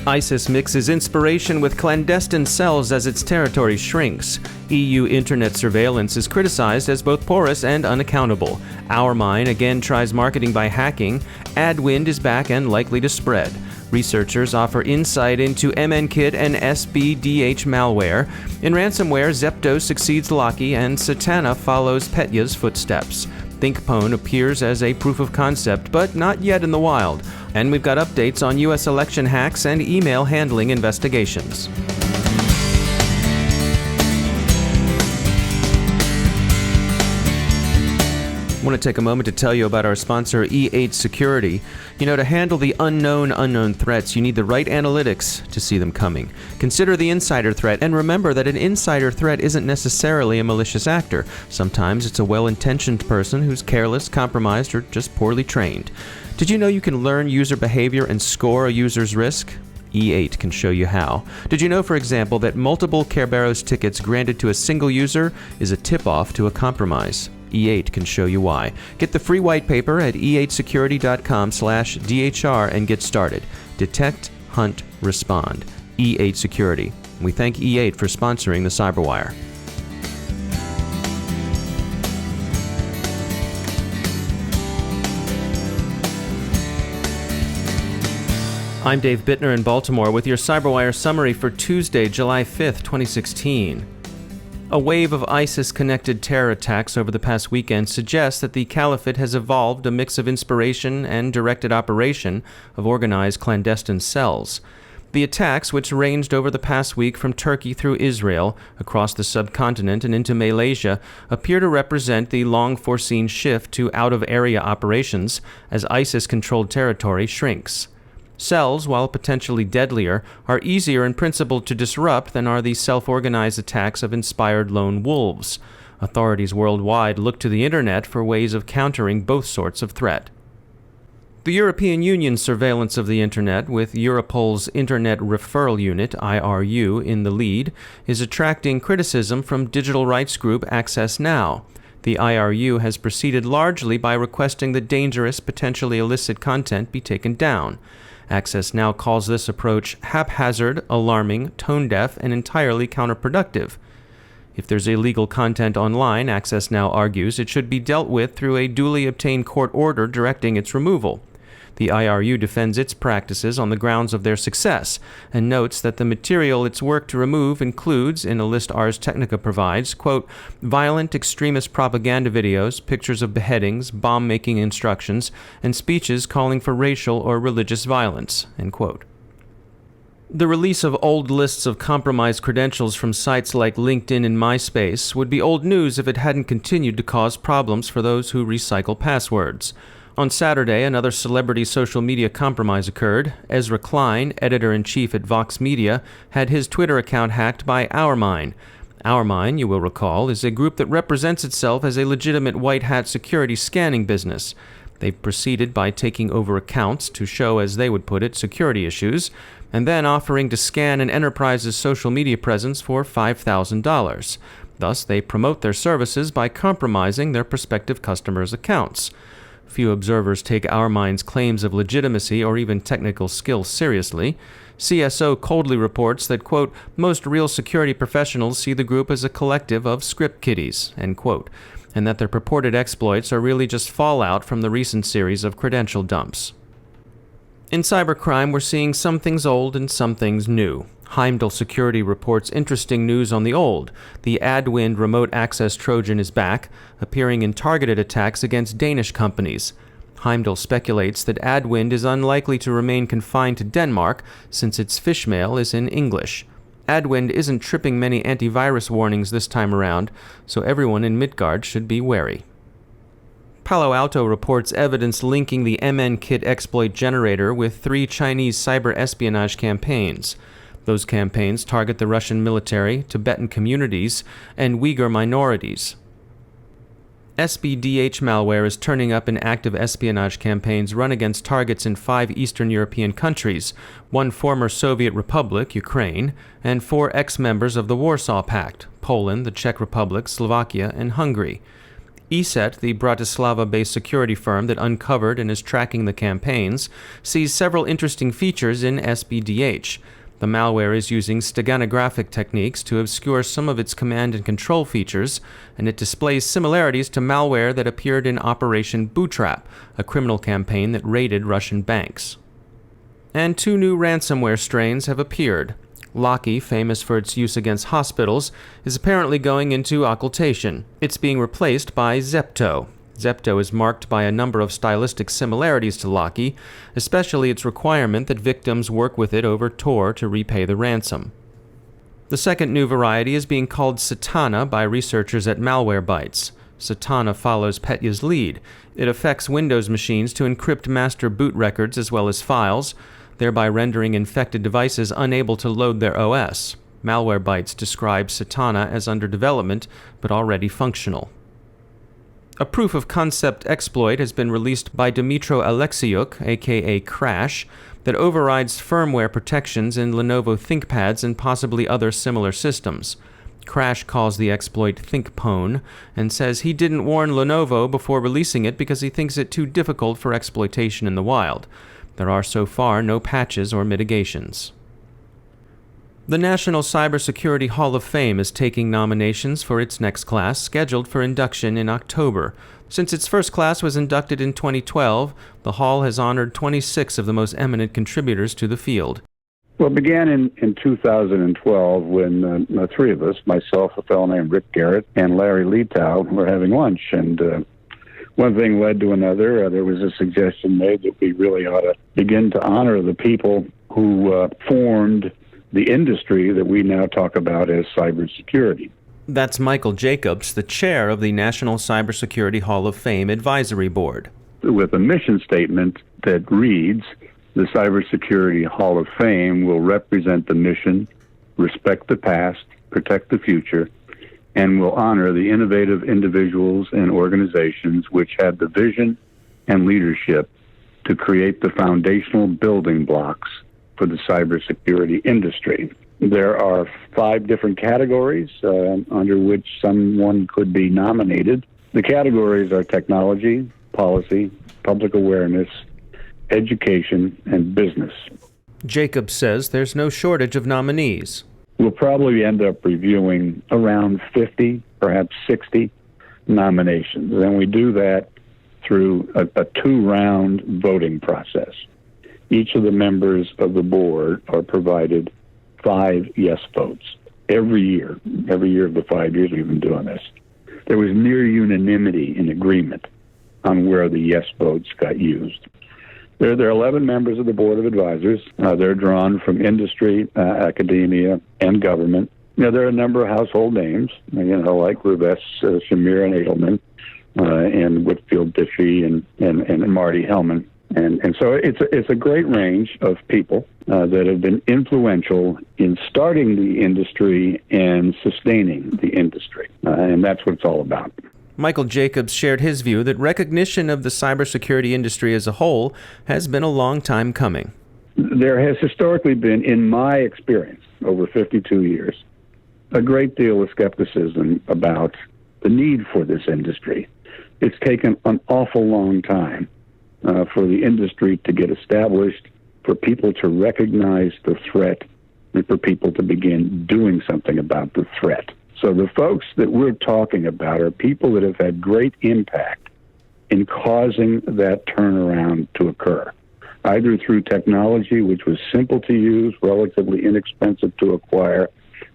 ISIS mixes inspiration with clandestine cells as its territory shrinks. EU internet surveillance is criticized as both porous and unaccountable. OurMine again tries marketing by hacking. AdWind is back and likely to spread. Researchers offer insight into MNKit and SBDH malware. In ransomware, Zepto succeeds Locky and Satana follows Petya's footsteps. ThinkPwn appears as a proof of concept, but not yet in the wild. And we've got updates on U.S. election hacks and email handling investigations. I want to take a moment to tell you about our sponsor, E8 Security. To handle the unknown threats, you need the right analytics to see them coming. Consider the insider threat, and remember that an insider threat isn't necessarily a malicious actor. Sometimes it's a well-intentioned person who's careless, compromised, or just poorly trained. Did you know you can learn user behavior and score a user's risk? E8 can show you how. Did you know, for example, that multiple Kerberos tickets granted to a single user is a tip-off to a compromise? E8 can show you why. Get the free white paper at e8security.com/DHR and get started. Detect, hunt, respond. E8 Security. We thank E8 for sponsoring the CyberWire. I'm Dave Bittner in Baltimore with your CyberWire summary for Tuesday, July 5th, 2016. A wave of ISIS-connected terror attacks over the past weekend suggests that the caliphate has evolved a mix of inspiration and directed operation of organized clandestine cells. The attacks, which ranged over the past week from Turkey through Israel, across the subcontinent and into Malaysia, appear to represent the long-foreseen shift to out-of-area operations as ISIS-controlled territory shrinks. Cells, while potentially deadlier, are easier in principle to disrupt than are the self-organized attacks of inspired lone wolves. Authorities worldwide look to the internet for ways of countering both sorts of threat. The European Union's surveillance of the internet, with Europol's Internet Referral Unit, IRU, in the lead, is attracting criticism from digital rights group Access Now. The IRU has proceeded largely by requesting that dangerous, potentially illicit content be taken down. Access Now calls this approach haphazard, alarming, tone-deaf, and entirely counterproductive. If there's illegal content online, Access Now argues, it should be dealt with through a duly obtained court order directing its removal. The IRU defends its practices on the grounds of their success, and notes that the material it's worked to remove includes, in a list Ars Technica provides, quote, violent extremist propaganda videos, pictures of beheadings, bomb-making instructions, and speeches calling for racial or religious violence, end quote. The release of old lists of compromised credentials from sites like LinkedIn and MySpace would be old news if it hadn't continued to cause problems for those who recycle passwords. On Saturday, another celebrity social media compromise occurred. Ezra Klein, editor-in-chief at Vox Media, had his Twitter account hacked by OurMine. OurMine, you will recall, is a group that represents itself as a legitimate white-hat security scanning business. They proceeded by taking over accounts to show, as they would put it, security issues, and then offering to scan an enterprise's social media presence for $5,000. Thus, they promote their services by compromising their prospective customers' accounts. Few observers take OurMine's claims of legitimacy or even technical skill seriously. CSO coldly reports that, quote, most real security professionals see the group as a collective of script kiddies, end quote, and that their purported exploits are really just fallout from the recent series of credential dumps. In cybercrime, we're seeing some things old and some things new. Heimdall Security reports interesting news on the old. The AdWind remote access Trojan is back, appearing in targeted attacks against Danish companies. Heimdall speculates that AdWind is unlikely to remain confined to Denmark, since its fishmail is in English. AdWind isn't tripping many antivirus warnings this time around, so everyone in Midgard should be wary. Palo Alto reports evidence linking the MNKit exploit generator with 3 Chinese cyber espionage campaigns. Those campaigns target the Russian military, Tibetan communities, and Uyghur minorities. SBDH malware is turning up in active espionage campaigns run against targets in 5 Eastern European countries, 1 former Soviet republic, Ukraine, and 4 ex-members of the Warsaw Pact, Poland, the Czech Republic, Slovakia, and Hungary. ESET, the Bratislava-based security firm that uncovered and is tracking the campaigns, sees several interesting features in SBDH. The malware is using steganographic techniques to obscure some of its command and control features, and it displays similarities to malware that appeared in Operation Bootrap, a criminal campaign that raided Russian banks. And 2 new ransomware strains have appeared. Locky, famous for its use against hospitals, is apparently going into occultation. It's being replaced by Zepto. Zepto is marked by a number of stylistic similarities to Locky, especially its requirement that victims work with it over Tor to repay the ransom. The second new variety is being called Satana by researchers at Malwarebytes. Satana follows Petya's lead. It affects Windows machines to encrypt master boot records as well as files, thereby rendering infected devices unable to load their OS. Malwarebytes describes Satana as under development, but already functional. A proof-of-concept exploit has been released by Dmitro Alexiuk, aka Crash, that overrides firmware protections in Lenovo ThinkPads and possibly other similar systems. Crash calls the exploit ThinkPwn and says he didn't warn Lenovo before releasing it because he thinks it too difficult for exploitation in the wild. There are so far no patches or mitigations. The National Cybersecurity Hall of Fame is taking nominations for its next class, scheduled for induction in October. Since its first class was inducted in 2012, the Hall has honored 26 of the most eminent contributors to the field. Well, it began in 2012 when 3 of us, myself, a fellow named Rick Garrett, and Larry Letow, were having lunch. And one thing led to another. There was a suggestion made that we really ought to begin to honor the people who formed the industry that we now talk about as cybersecurity. That's Michael Jacobs, the chair of the National Cybersecurity Hall of Fame Advisory Board. With a mission statement that reads, "The Cybersecurity Hall of Fame will represent the mission, respect the past, protect the future, and will honor the innovative individuals and organizations which had the vision and leadership to create the foundational building blocks for the cybersecurity industry." There are 5 different categories under which someone could be nominated. The categories are technology, policy, public awareness, education, and business. Jacobs says there's no shortage of nominees. We'll probably end up reviewing around 50, perhaps 60 nominations. And we do that through a 2-round voting process. Each of the members of the board are provided 5 yes votes every year of the 5 years we've been doing this. There was near unanimity in agreement on where the yes votes got used. There are 11 members of the Board of Advisors. They're drawn from industry, academia, and government. There are a number of household names, like Rivest, Shamir, and Edelman, and Whitfield Diffie, and Marty Hellman. And so it's a great range of people that have been influential in starting the industry and sustaining the industry. And that's what it's all about. Michael Jacobs shared his view that recognition of the cybersecurity industry as a whole has been a long time coming. There has historically been, in my experience, over 52 years, a great deal of skepticism about the need for this industry. It's taken an awful long time for the industry to get established, for people to recognize the threat, and for people to begin doing something about the threat. So the folks that we're talking about are people that have had great impact in causing that turnaround to occur, either through technology, which was simple to use, relatively inexpensive to acquire,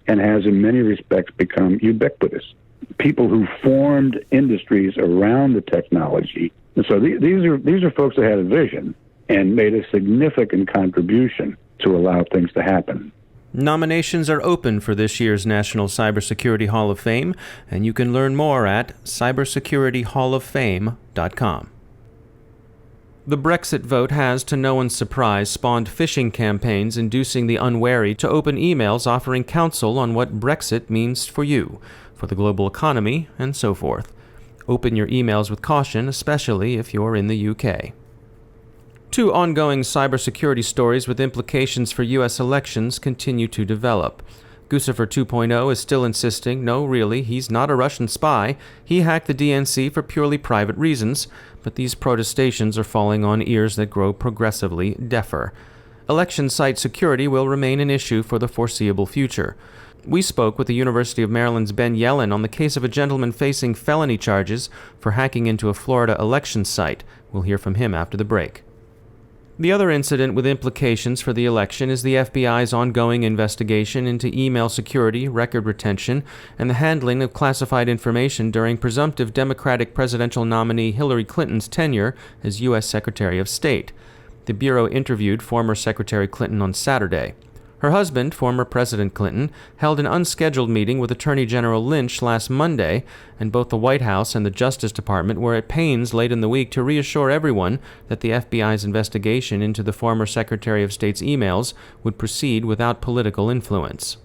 and has in many respects become ubiquitous. People who formed industries around the technology. And so these are folks that had a vision and made a significant contribution to allow things to happen. Nominations are open for this year's National Cybersecurity Hall of Fame, and you can learn more at cybersecurityhalloffame.com. The Brexit vote has, to no one's surprise, spawned phishing campaigns inducing the unwary to open emails offering counsel on what Brexit means for you, for the global economy, and so forth. Open your emails with caution, especially if you're in the UK. 2 ongoing cybersecurity stories with implications for U.S. elections continue to develop. Guccifer 2.0 is still insisting, no, really, he's not a Russian spy. He hacked the DNC for purely private reasons, but these protestations are falling on ears that grow progressively deafer. Election site security will remain an issue for the foreseeable future. We spoke with the University of Maryland's Ben Yelin on the case of a gentleman facing felony charges for hacking into a Florida election site. We'll hear from him after the break. The other incident with implications for the election is the FBI's ongoing investigation into email security, record retention, and the handling of classified information during presumptive Democratic presidential nominee Hillary Clinton's tenure as U.S. Secretary of State. The Bureau interviewed former Secretary Clinton on Saturday. Her husband, former President Clinton, held an unscheduled meeting with Attorney General Lynch last Monday, and both the White House and the Justice Department were at pains late in the week to reassure everyone that the FBI's investigation into the former Secretary of State's emails would proceed without political influence.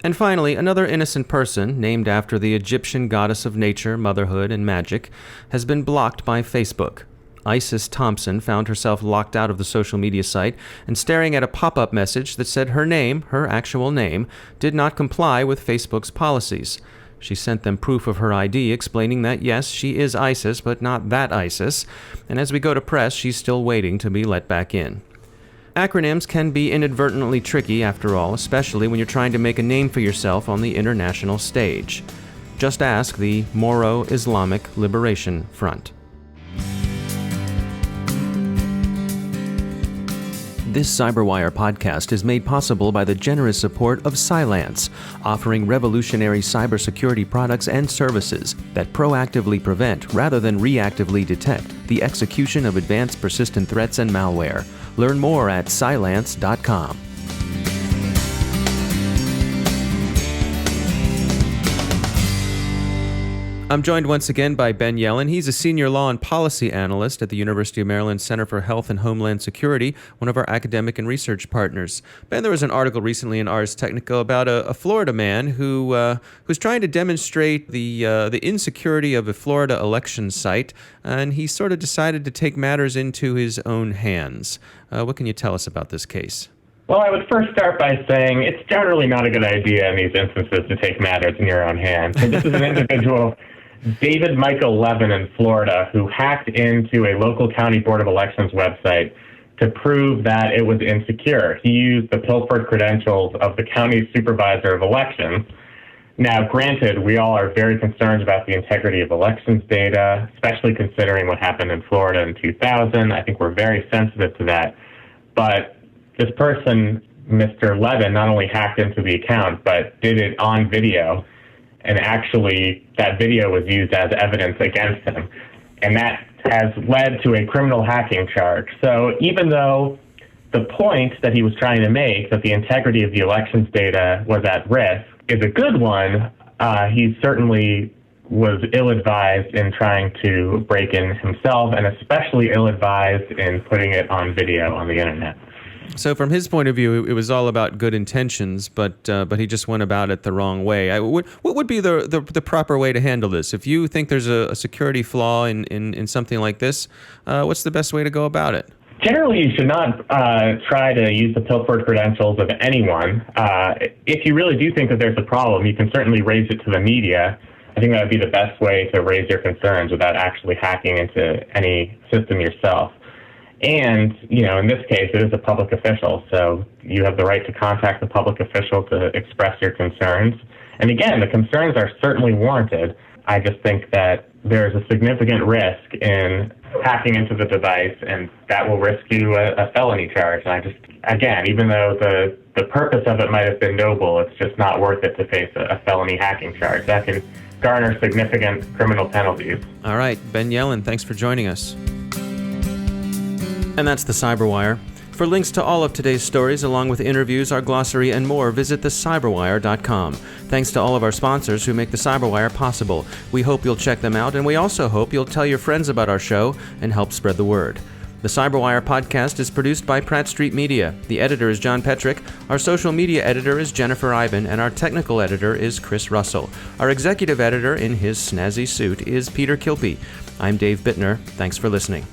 And finally, another innocent person, named after the Egyptian goddess of nature, motherhood, and magic, has been blocked by Facebook. Isis Thompson found herself locked out of the social media site and staring at a pop-up message that said her name, her actual name, did not comply with Facebook's policies. She sent them proof of her ID, explaining that yes, she is Isis, but not that Isis, and as we go to press, she's still waiting to be let back in. Acronyms can be inadvertently tricky, after all, especially when you're trying to make a name for yourself on the international stage. Just ask the Moro Islamic Liberation Front. This CyberWire podcast is made possible by the generous support of Cylance, offering revolutionary cybersecurity products and services that proactively prevent, rather than reactively detect, the execution of advanced persistent threats and malware. Learn more at Cylance.com. I'm joined once again by Ben Yelin. He's a senior law and policy analyst at the University of Maryland Center for Health and Homeland Security, one of our academic and research partners. Ben, there was an article recently in Ars Technica about a Florida man who was trying to demonstrate the insecurity of a Florida election site, and he sort of decided to take matters into his own hands. What can you tell us about this case? Well, I would first start by saying it's generally not a good idea in these instances to take matters in your own hands. So this is an individual, David Michael Levin in Florida, who hacked into a local county board of elections website to prove that it was insecure. He used the pilfered credentials of the county supervisor of elections. Now, granted, we all are very concerned about the integrity of elections data, especially considering what happened in Florida in 2000. I think we're very sensitive to that. But this person, Mr. Levin, not only hacked into the account, but did it on video. And actually, that video was used as evidence against him. And that has led to a criminal hacking charge. So even though the point that he was trying to make, that the integrity of the elections data was at risk, is a good one, he certainly was ill-advised in trying to break in himself, and especially ill-advised in putting it on video on the internet. So from his point of view, it was all about good intentions, but he just went about it the wrong way. What would be the proper way to handle this? If you think there's a security flaw in something like this, what's the best way to go about it? Generally, you should not try to use the pilfered credentials of anyone. If you really do think that there's a problem, you can certainly raise it to the media. I think that would be the best way to raise your concerns without actually hacking into any system yourself. And, in this case, it is a public official, so you have the right to contact the public official to express your concerns. And again, the concerns are certainly warranted. I just think that there's a significant risk in hacking into the device, and that will risk you a felony charge. And again, even though the purpose of it might have been noble, it's just not worth it to face a felony hacking charge. That can garner significant criminal penalties. All right, Ben Yelin, thanks for joining us. And that's the CyberWire. For links to all of today's stories, along with interviews, our glossary, and more, visit thecyberwire.com. Thanks to all of our sponsors who make the CyberWire possible. We hope you'll check them out, and we also hope you'll tell your friends about our show and help spread the word. The CyberWire podcast is produced by Pratt Street Media. The editor is John Petrick, our social media editor is Jennifer Iben, and our technical editor is Chris Russell. Our executive editor, in his snazzy suit, is Peter Kilpie. I'm Dave Bittner. Thanks for listening.